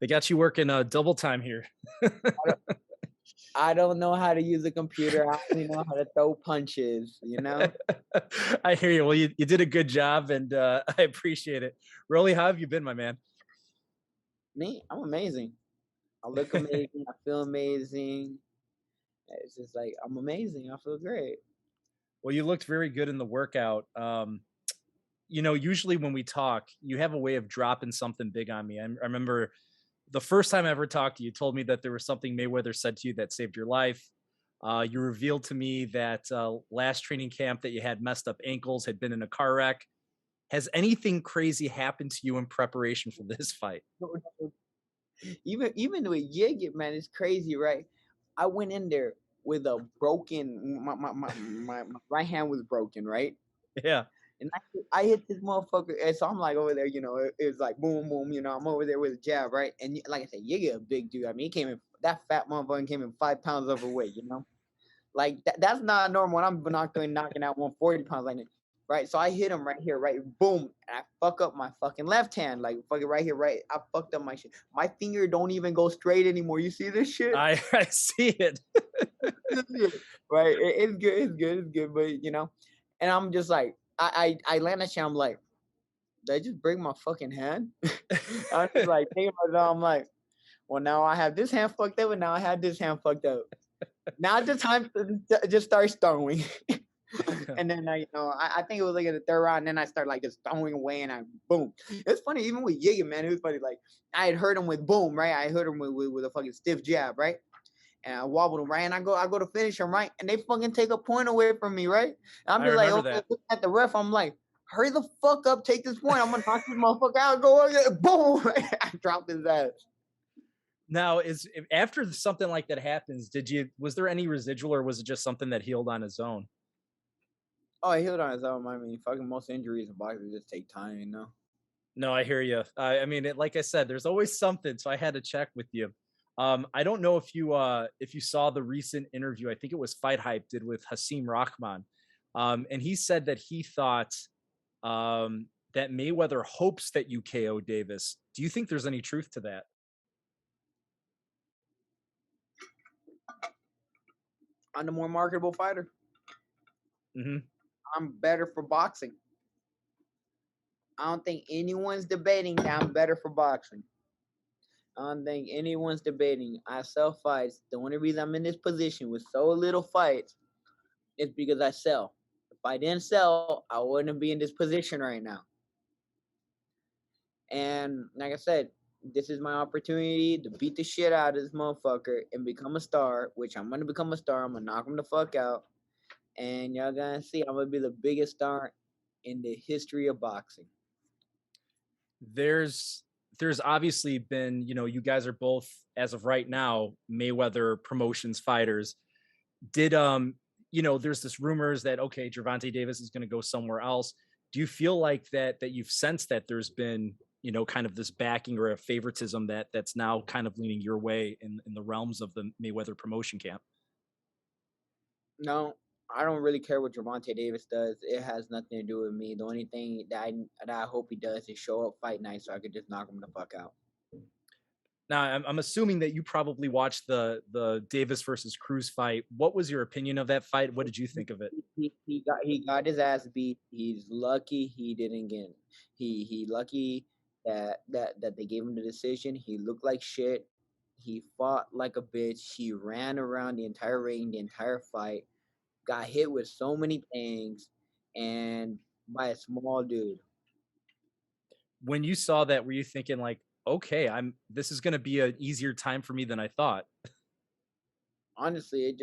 They got you working double time here. I don't, I don't know how to use a computer. I only know how to throw punches, you know? I hear you. Well, you did a good job, and I appreciate it. Rolly, how have you been, my man? Me, I'm amazing. I look amazing. I feel amazing. It's just like I'm amazing. I feel great. Well, you looked very good in the workout. Usually when we talk, you have a way of dropping something big on me. I remember the first time I ever talked to you, you told me that there was something Mayweather said to you that saved your life. You revealed to me that last training camp that you had messed up ankles, had been in a car wreck. Has anything crazy happened to you in preparation for this fight? Even with Yigit, man, it's crazy, right? I went in there with a broken my right hand was broken, right? Yeah, And I hit this motherfucker, and so I'm like over there, it was like boom, boom, I'm over there with a jab, right? And like I said, Yigit a big dude. I mean, he came in that fat motherfucker came in 5 pounds overweight. Like that's not normal. When I'm knocking out 140 pounds like that, right? So I hit him right here, right? Boom. And I fuck up my fucking left hand. Like fucking right here, right? I fucked up my shit. My finger don't even go straight anymore. You see this shit? I see it. Right. It's good, it's good. But and I'm just like, I land that shit, I'm like, did I just break my fucking hand? I was just like thinking about it, I'm like, well, now I have this hand fucked up, and now I have this hand fucked up. Now it's the time to just start throwing. And then I think it was like in the third round, and then I started like just throwing away, and I boom. It's funny, even with Yiga, man, it was funny. Like I had hurt him with boom, right? I hurt him with a fucking stiff jab, right? And I wobbled him, right? And I go to finish him, right? And they fucking take a point away from me, right? And I'm I just like, remember okay, that. looking at the ref, I'm like, hurry the fuck up, take this point. I'm gonna knock this motherfucker out. Go boom. I dropped his ass. Now, after something like that happens, was there any residual, or was it just something that healed on its own? Oh, he healed on his own. I mean, fucking most injuries in boxing just take time. No, I hear you. I mean, like I said, there's always something, so I had to check with you. I don't know if you saw the recent interview. I think it was Fight Hype did with Hasim Rahman, and he said that he thought that Mayweather hopes that you KO Davis. Do you think there's any truth to that? I'm the more marketable fighter. Hmm. I'm better for boxing. I don't think anyone's debating that I'm better for boxing. I don't think anyone's debating. I sell fights. The only reason I'm in this position with so little fights is because I sell. If I didn't sell, I wouldn't be in this position right now. And like I said, this is my opportunity to beat the shit out of this motherfucker and become a star, which I'm gonna become a star. I'm gonna knock him the fuck out. And y'all gonna see I'm gonna be the biggest star in the history of boxing. There's obviously been, you guys are both, as of right now, Mayweather Promotions fighters. Did there's this rumors that, okay, Gervonta Davis is going to go somewhere else. Do you feel like that you've sensed that there's been, kind of this backing or a favoritism that's now kind of leaning your way in the realms of the Mayweather promotion camp? No, I don't really care what Gervonta Davis does. It has nothing to do with me. The only thing that I hope he does is show up fight night so I could just knock him the fuck out. Now, I'm assuming that you probably watched the Davis versus Cruz fight. What was your opinion of that fight? What did you think of it? He got his ass beat. He's lucky he didn't get. He lucky that they gave him the decision. He looked like shit. He fought like a bitch. He ran around the entire ring, the entire fight. Got hit with so many things, and by a small dude. When you saw that, were you thinking like, okay, this is going to be an easier time for me than I thought? Honestly,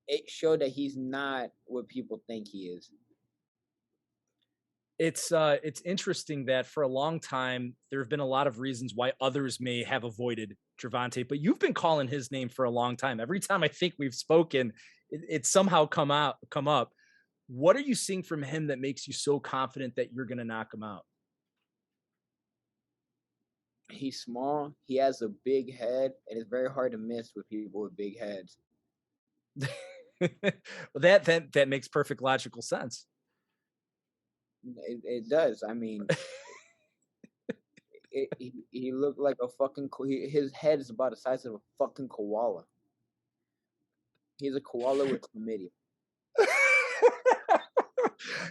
it showed that he's not what people think he is. It's interesting that for a long time there have been a lot of reasons why others may have avoided Gervonta, but you've been calling his name for a long time. Every time I think we've spoken, it's somehow come up. What are you seeing from him that makes you so confident that you're going to knock him out? He's small. He has a big head, and it's very hard to miss with people with big heads. Well, that makes perfect logical sense. It does. I mean, He looked like a fucking his head is about the size of a fucking koala. He's a koala with chlamydia.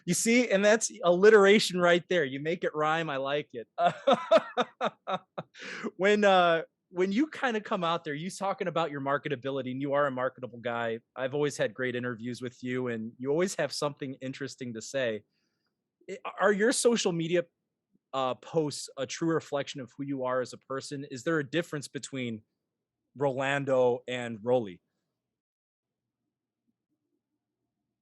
You see, and that's alliteration right there. You make it rhyme. I like it. when when you kind of come out there, you talking about your marketability, and you are a marketable guy. I've always had great interviews with you, and you always have something interesting to say. Are your social media posts a true reflection of who you are as a person? Is there a difference between Rolando and Rolly?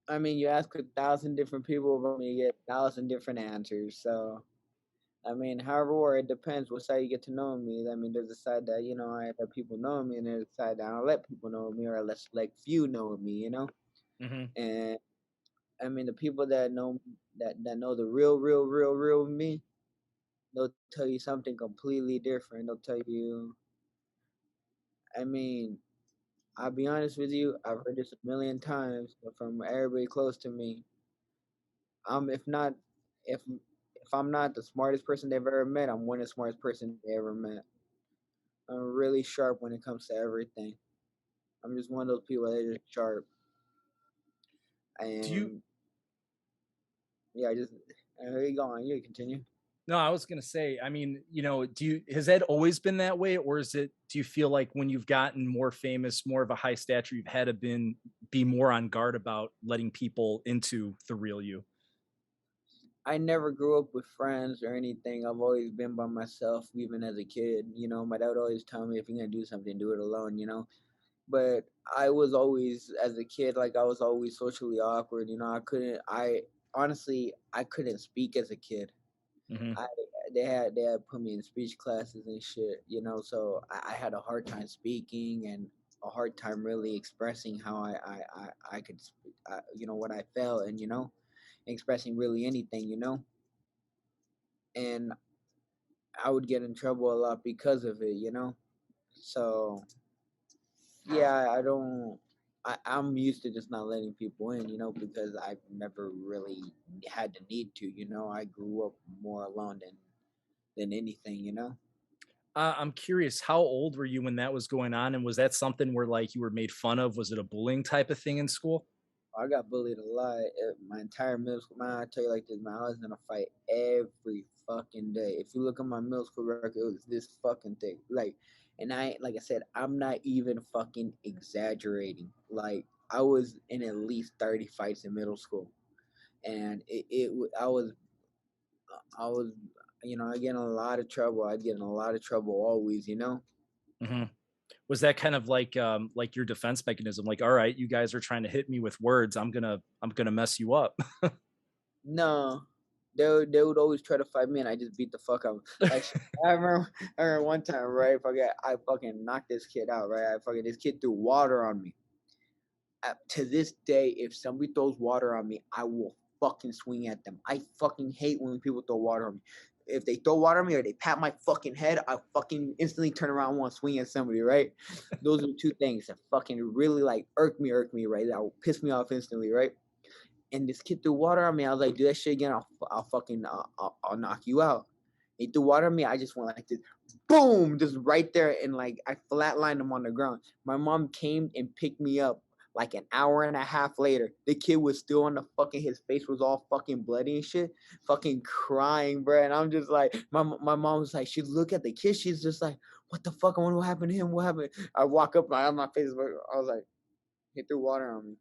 I mean, you ask 1,000 different people about me, you get 1,000 different answers. So, I mean, however, it depends what side you get to know me. I mean, there's a side that, I let people know me, and there's a side that I don't let people know me, or I let select few know me. Hmm. And I mean, the people that know that know the real me, they'll tell you something completely different. They'll tell you, I mean, I'll be honest with you, I've heard this a million times from everybody close to me. If not, if I'm not the smartest person they've ever met, I'm one of the smartest person they ever met. I'm really sharp when it comes to everything. I'm just one of those people that are just sharp. Do you And yeah, I just here you go on. You continue. No, I was gonna say, I mean, do you has that always been that way, or do you feel like when you've gotten more famous, more of a high stature, you've had to be more on guard about letting people into the real you? I never grew up with friends or anything. I've always been by myself, even as a kid. My dad would always tell me if you're gonna do something, do it alone. But I was always, as a kid, like I was always socially awkward. I honestly I couldn't speak as a kid. Hmm. I they had put me in speech classes and shit. So I had a hard time speaking and a hard time really expressing how I could, what I felt, and expressing really anything. And I would get in trouble a lot because of it. So yeah, I don't. I'm used to just not letting people in, because I've never really had the need to. I grew up more alone than anything. I'm curious, how old were you when that was going on, and was that something where like you were made fun of? Was it a bullying type of thing in school? I got bullied a lot. My entire middle school, man. I tell you like this, man. I was in a fight every fucking day. If you look at my middle school record, it was this fucking thing. And like I said, I'm not even fucking exaggerating. Like, I was in at least 30 fights in middle school, and I was, I get in a lot of trouble. I'd get in a lot of trouble always. Hmm. Was that kind of like your defense mechanism? Like, all right, you guys are trying to hit me with words. I'm gonna mess you up. No, they would always try to fight me, and I just beat the fuck out. Like, I remember one time, right? I fucking knocked this kid out, right? This kid threw water on me. To this day, if somebody throws water on me, I will fucking swing at them. I fucking hate when people throw water on me. If they throw water on me or they pat my fucking head, I fucking instantly turn around and want to swing at somebody, right? Those are the two things that fucking really like irk me, right? That will piss me off instantly, right? And this kid threw water on me. I was like, do that shit again, I'll fucking I'll knock you out. He threw water on me. I just went like this, boom, just right there, and like I flatlined him on the ground. My mom came and picked me up like an hour and a half later. The kid was still on the fucking, his face was all fucking bloody and shit, fucking crying, bro. And I'm just like, my mom was like, she look at the kid, she's just like, what the fuck? I wonder what happened to him. What happened? I walk up, my face, I was like, he threw water on me.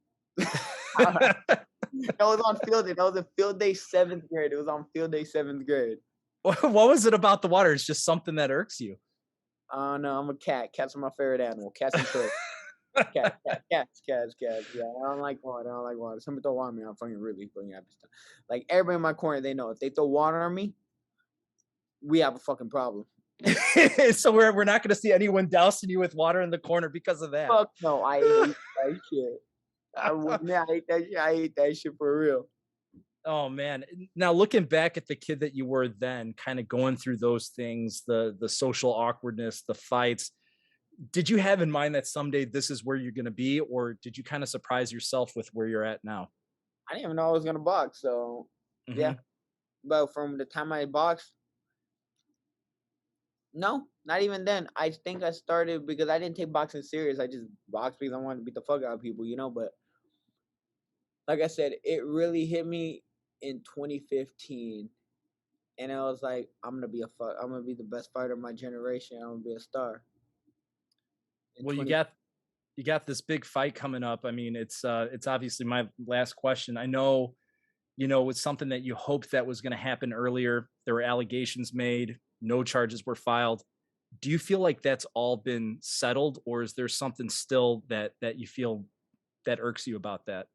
That was on field day. That was a field day 7th grade. It was on field day 7th grade. What was it about the water? It's just something that irks you. No, I'm a cat. Cats are my favorite animal. Cats and toys. Cats. Yeah, I don't like water. I don't like water. Somebody throw water on me, I'm fucking really fucking happy. Like, everybody in my corner, they know if they throw water on me, we have a fucking problem. So we're not going to see anyone dousing you with water in the corner because of that. Fuck no, I hate that shit. I wouldn't. I hate that shit. I hate that shit for real. Oh man. Now looking back at the kid that you were then, kind of going through those things, the social awkwardness, the fights, did you have in mind that someday this is where you're going to be, or did you kind of surprise yourself with where you're at now? I didn't even know I was gonna box. So yeah, Hmm. but from the time I boxed, No, not even then. I think I started because I didn't take boxing serious. I just boxed because I wanted to beat the fuck out of people, you know. But like I said, it really hit me in 2015, and I was like, I'm gonna be the best fighter of my generation. I'm gonna be a star in Well, 20. you got this big fight coming up. I mean, it's obviously my last question. I know, you know, it's something that you hoped that was going to happen earlier. There were allegations made, no charges were filed. Do you feel like that's all been settled, or is there something still that you feel that irks you about that?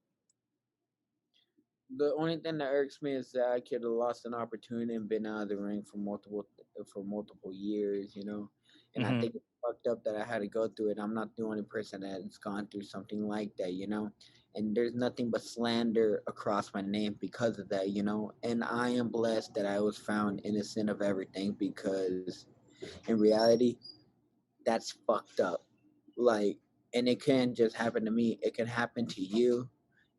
The only thing that irks me is that I could have lost an opportunity and been out of the ring for multiple years, you know. And I Mhm. think it's fucked up that I had to go through it. I'm not the only person that's gone through something like that, you know. And there's nothing but slander across my name because of that, you know. And I am blessed that I was found innocent of everything because in reality, that's fucked up. Like, and it can't just happen to me. It can happen to you.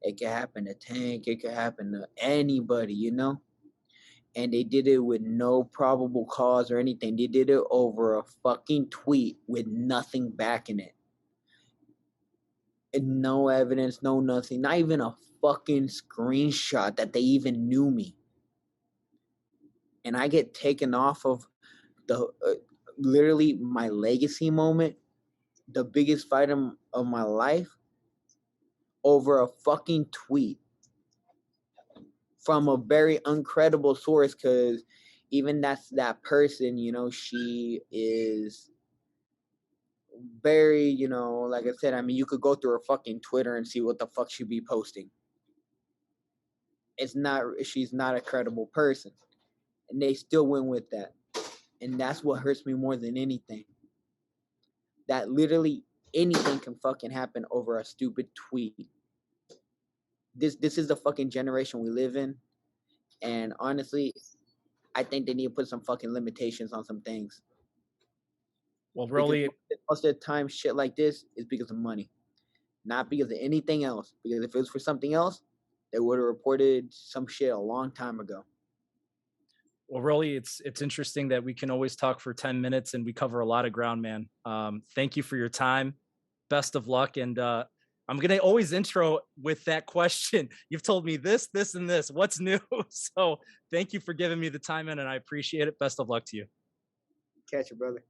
It can happen to Tank. It can happen to anybody, you know? And they did it with no probable cause or anything. They did it over a fucking tweet with nothing backing it. And no evidence, no nothing. Not even a fucking screenshot that they even knew me. And I get taken off of the literally my legacy moment, the biggest fight of my life, over a fucking tweet from a very uncredible source, because even that's that person, you know, she is very, you know, like I said, I mean, you could go through her fucking Twitter and see what the fuck she be posting. It's not, she's not a credible person. And they still went with that. And that's what hurts me more than anything. That literally anything can fucking happen over a stupid tweet. This is the fucking generation we live in. And honestly, I think they need to put some fucking limitations on some things. Well, Because really, most of the time, shit like this is because of money, not because of anything else. Because if it was for something else, they would have reported some shit a long time ago. it's interesting that we can always talk for 10 minutes and we cover a lot of ground, man. Thank you for your time. Best of luck. And I'm going to always intro with that question. You've told me this, and this. What's new? So thank you for giving me the time, man, and I appreciate it. Best of luck to you. Catch it, brother.